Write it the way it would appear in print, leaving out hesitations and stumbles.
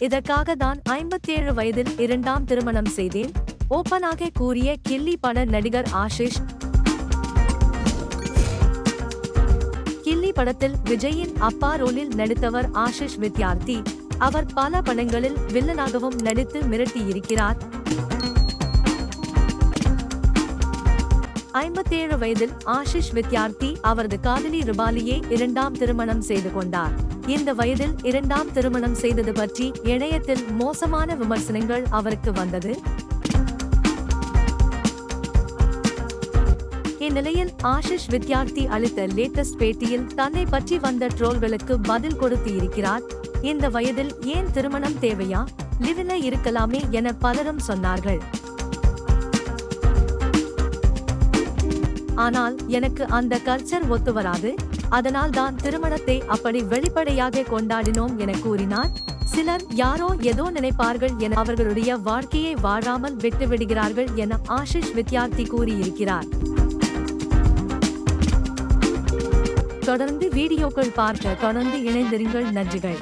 இதற்காக தான் 57 வயதில் இரண்டாம் திருமணம் செய்தேன் ஓப்பனாக கூறிய கில்லி பட நடிகர் ஆஷிஷ். கில்லி படத்தில் விஜயின் அப்பா ரோலில் நடித்தவர் ஆஷிஷ் வித்யார்த்தி. அவர் பல படங்களில் வில்லனாகவும் நடித்து மிரட்டியிருக்கிறார். 57 வயதில் ஆஷிஷ் வித்யார்த்தி அவரது காதலி ருபாலியை இரண்டாம் திருமணம் செய்து கொண்டார். இந்த வயதில் இரண்டாம் திருமணம் செய்தது பற்றி இணையத்தில் மோசமான விமர்சனங்கள் அவருக்கு வந்தது. இந்நிலையில் ஆஷிஷ் வித்யார்த்தி அளித்த லேட்டஸ்ட் பேட்டியில் தன்னை பற்றி வந்த ட்ரோல்களுக்கு பதில் கொடுத்து இருக்கிறார். இந்த வயதில் ஏன் திருமணம் தேவையா, லிவ்ல இருக்கலாமே என பலரும் சொன்னார்கள். ஆனால் எனக்கு அந்த கல்ச்சர் ஒத்து வராது, அதனால் தான் திருமணத்தை அப்படி வெளிப்படையாக கொண்டாடினோம் என கூறினார். சிலர் யாரோ ஏதோ நினைப்பார்கள் என அவர்களுடைய வாழ்க்கையை வாழாமல் விட்டுவிடுகிறார்கள் என ஆஷிஷ் வித்யார்த்தி கூறியிருக்கிறார். தொடர்ந்து வீடியோக்கள் பார்க்க தொடர்ந்து இணைந்திருங்கள். நன்றிகள்.